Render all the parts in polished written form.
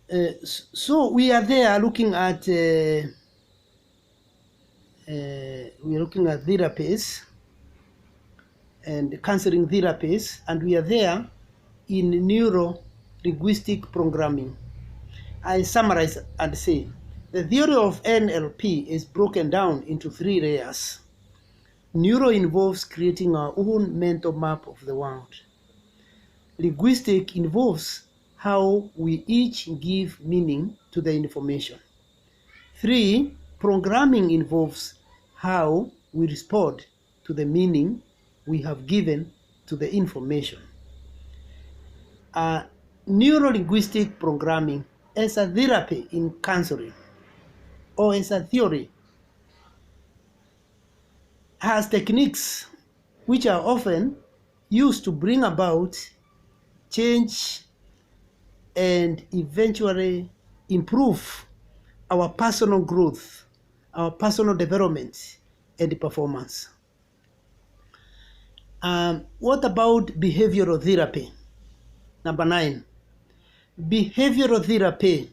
So we are there looking at therapies and counseling therapies, and we are there in neuro linguistic programming. I summarize and say the theory of NLP is broken down into 3 layers. Neuro involves creating our own mental map of the world. Linguistic involves how we each give meaning to the information. 3, programming involves how we respond to the meaning we have given to the information. Neuro-linguistic programming as a therapy in counseling or as a theory has techniques which are often used to bring about change and eventually improve our personal growth, our personal development, and performance. What about behavioral therapy? Number 9. Behavioral therapy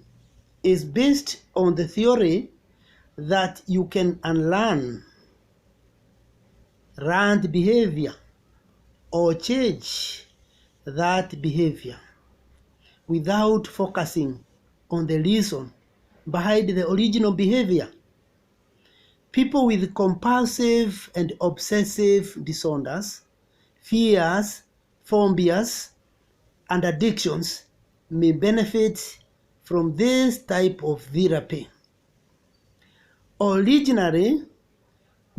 is based on the theory that you can unlearn learned behavior or change that behavior without focusing on the reason behind the original behavior. People with compulsive and obsessive disorders, fears, phobias, and addictions may benefit from this type of therapy. Originally,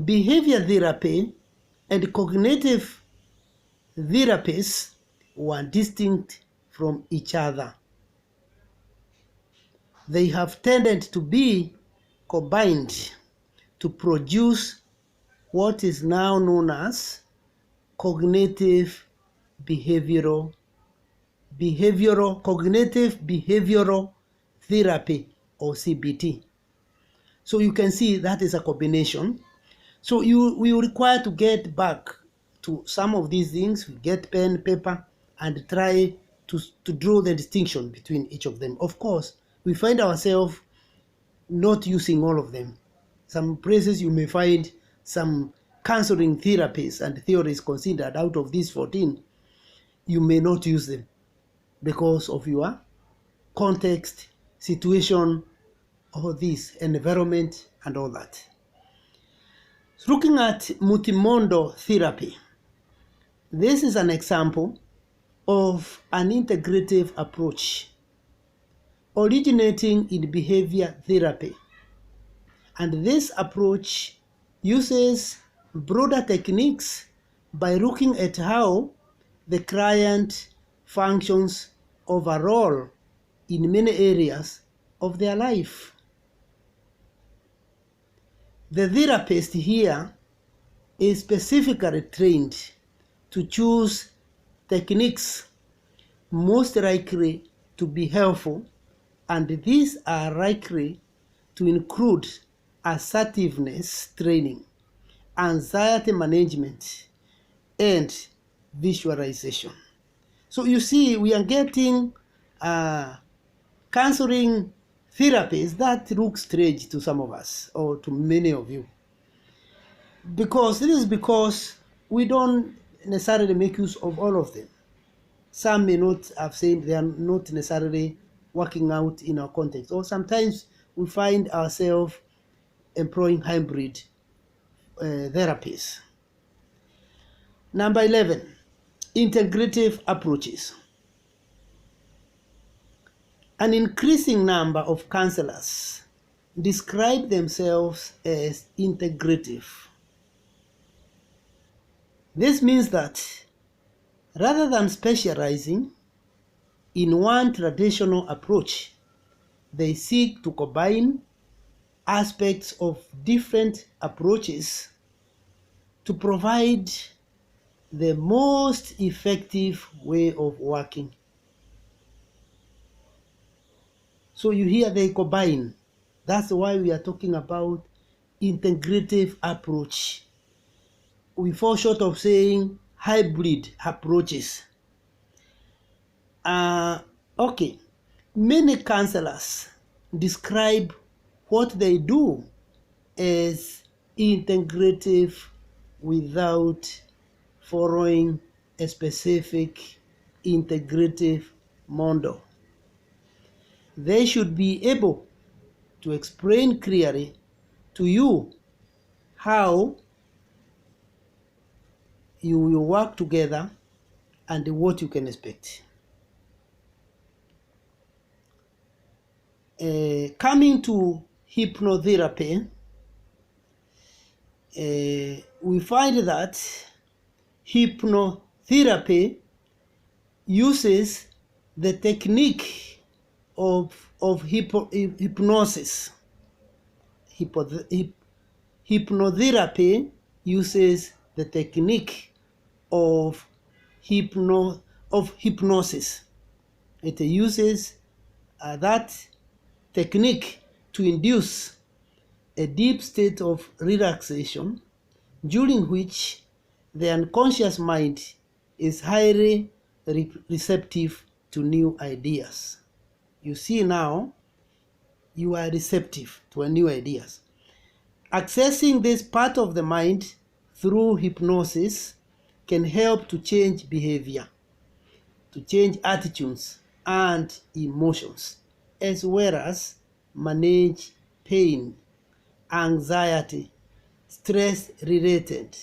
behavior therapy and cognitive therapies were distinct from each other. They have tended to be combined to produce what is now known as cognitive behavioral therapy or CBT. So you can see that is a combination. So we require to get back to some of these things, get pen, paper, and try to draw the distinction between each of them. Of course, we find ourselves not using all of them. Some places you may find some counseling therapies and theories considered out of these 14. You may not use them because of your context, situation, all this, environment, and all that. Looking at Multimondo Therapy, this is an example of an integrative approach originating in behavior therapy. And this approach uses broader techniques by looking at how the client functions overall in many areas of their life. The therapist here is specifically trained to choose techniques most likely to be helpful, and these are likely to include assertiveness training, anxiety management, and visualization. So you see, we are getting counseling therapies that look strange to some of us or to many of you. Because we don't necessarily make use of all of them. Some may not have said they are not necessarily working out in our context. Or sometimes we find ourselves employing hybrid therapies. Number 11, integrative approaches. An increasing number of counselors describe themselves as integrative. This means that rather than specializing in one traditional approach, they seek to combine aspects of different approaches to provide the most effective way of working. So you hear they combine. That's why we are talking about integrative approach. We fall short of saying hybrid approaches. Okay. Many counselors describe what they do as integrative without following a specific integrative model. They should be able to explain clearly to you how you will work together and what you can expect. Coming to hypnotherapy, we find that hypnotherapy uses the technique of hypnosis. Hypnotherapy uses the technique of hypnosis. It uses that technique to induce a deep state of relaxation during which the unconscious mind is highly receptive to new ideas. You see now, you are receptive to new ideas. Accessing this part of the mind through hypnosis can help to change behavior, to change attitudes and emotions, as well as manage pain, anxiety, stress-related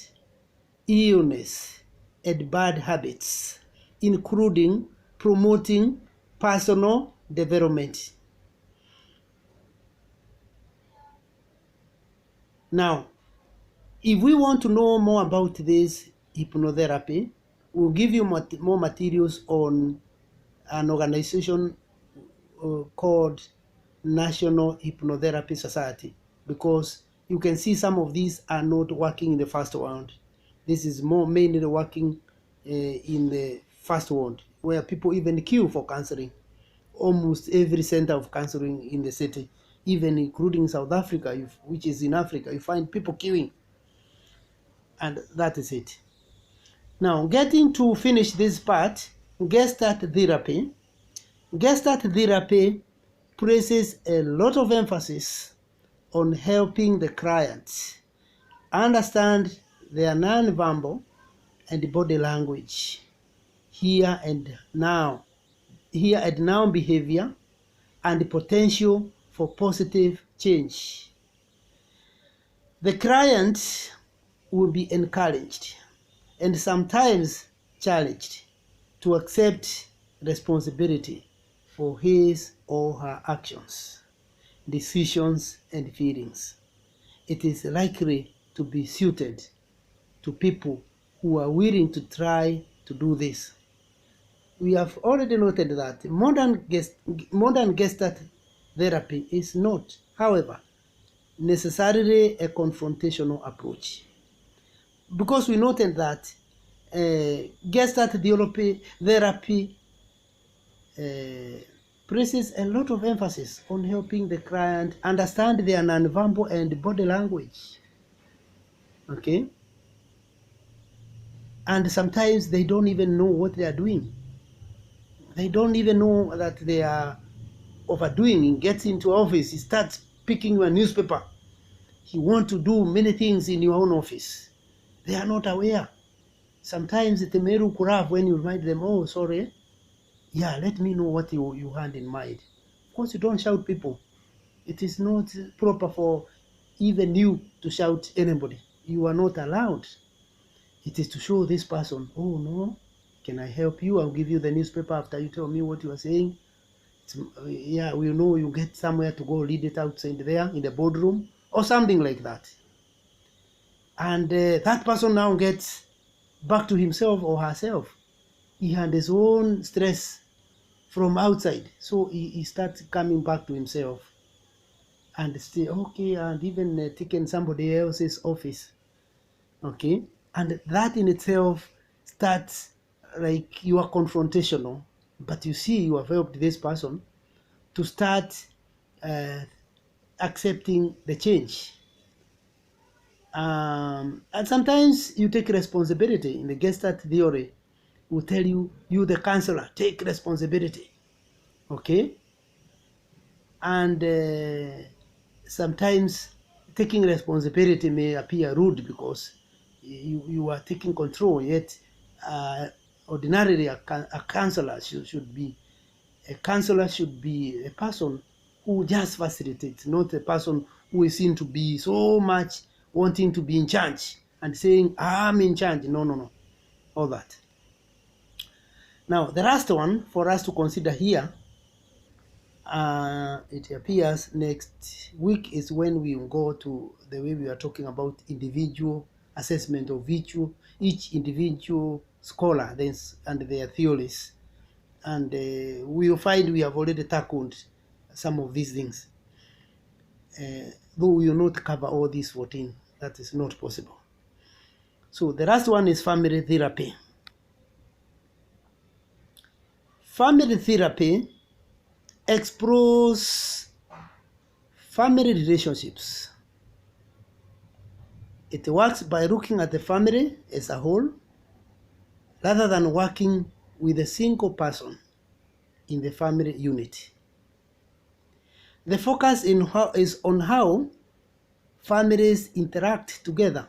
illness, and bad habits, including promoting personal development. Now, if we want to know more about this hypnotherapy, we'll give you more materials on an organization called National Hypnotherapy Society, because you can see some of these are not working in the first world. This is more mainly working in the first world, where people even queue for counseling. Almost every center of counseling in the city, even including South Africa, which is in Africa, you find people queuing. And that is it. Now, getting to finish this part, Gestalt therapy. Gestalt therapy places a lot of emphasis on helping the client understand their non-verbal and body language, here and now behavior, and the potential for positive change. The client will be encouraged and sometimes challenged to accept responsibility for his or her actions, decisions, and feelings. It is likely to be suited to people who are willing to try to do this. We have already noted that modern Gestalt therapy is not, however, necessarily a confrontational approach, because we noted that Gestalt therapy places a lot of emphasis on helping the client understand their nonverbal and body language. Okay? And sometimes they don't even know what they are doing. They don't even know that they are overdoing. He gets into office, he starts picking your newspaper. He wants to do many things in your own office. They are not aware. Sometimes it may look rough when you remind them, oh, sorry, yeah, let me know what you had in mind. Of course, you don't shout people. It is not proper for even you to shout anybody. You are not allowed. It is to show this person, oh no, can I help you? I'll give you the newspaper after you tell me what you are saying. Yeah, we know you get somewhere to go read it outside there in the boardroom or something like that. And that person now gets back to himself or herself. He had his own stress from outside, so he starts coming back to himself and say, okay, and even taking somebody else's office. Okay, and that in itself starts like you are confrontational, but you see you have helped this person to start accepting the change. And sometimes you take responsibility. In the Gestalt theory, will tell you, you the counselor, take responsibility. Okay? And sometimes taking responsibility may appear rude because you are taking control, yet ordinarily a counselor should be a person who just facilitates, not a person who is seen to be so much wanting to be in charge and saying, I'm in charge. No, all that. Now, the last one for us to consider here, it appears next week is when we go to the way we are talking about individual assessment of each individual scholar and their theories. And we will find we have already tackled some of these things. Though we will not cover all these 14, that is not possible. So the last one is family therapy. Family therapy explores family relationships. It works by looking at the family as a whole rather than working with a single person in the family unit. The focus is on how families interact together,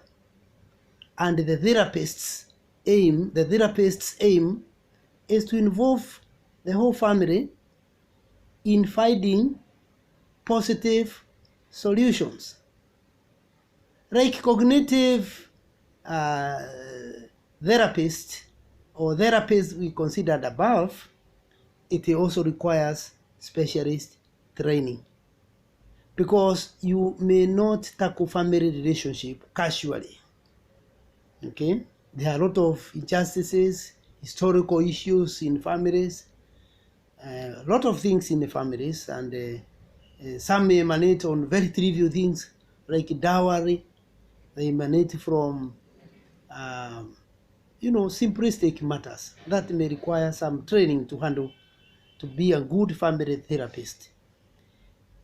and the therapist's aim is to involve the whole family in finding positive solutions. Like cognitive therapists or therapists we considered above, it also requires specialist training, because you may not tackle family relationship casually. Okay, there are a lot of injustices, historical issues in families, a lot of things in the families, and some may emanate on very trivial things like dowry. They emanate from simplistic matters that may require some training to handle. To be a good family therapist,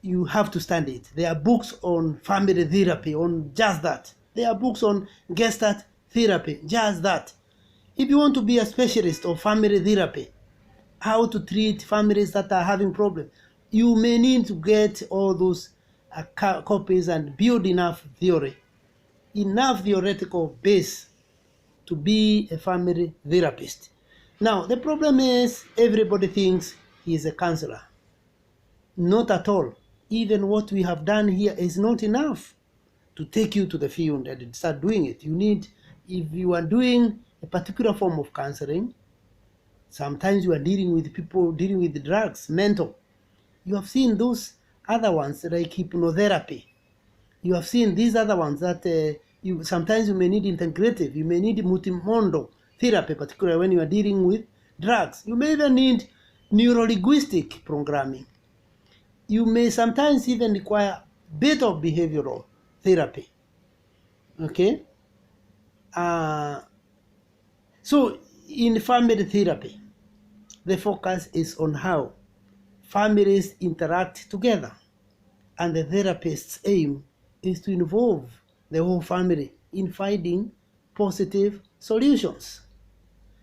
you have to study it. There are books on family therapy on just that. There are books on Gestalt therapy, just that. If you want to be a specialist of family therapy, how to treat families that are having problems, you may need to get all those copies and build enough theoretical base to be a family therapist. Now, the problem is everybody thinks he is a counselor. Not at all. Even what we have done here is not enough to take you to the field and start doing it. If you are doing a particular form of counseling, sometimes you are dealing with people dealing with drugs, mental. You have seen those other ones like hypnotherapy. You have seen these other ones that sometimes you may need integrative, you may need multimondo therapy, particularly when you are dealing with drugs. You may even need neuro-linguistic programming. You may sometimes even require a bit of behavioral therapy. Okay? So in family therapy, the focus is on how families interact together, and the therapist's aim is to involve the whole family in finding positive solutions.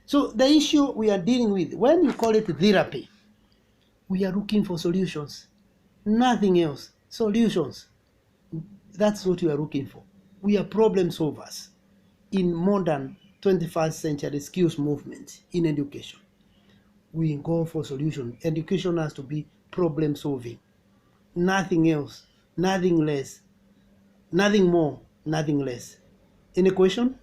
So the issue we are dealing with, when you call it therapy, we are looking for solutions. Nothing else. Solutions. That's what we are looking for. We are problem solvers in modern 21st century skills movement in education. We go for solution. Education has to be problem solving. Nothing else. Nothing less. Nothing more. Nothing less. Any question?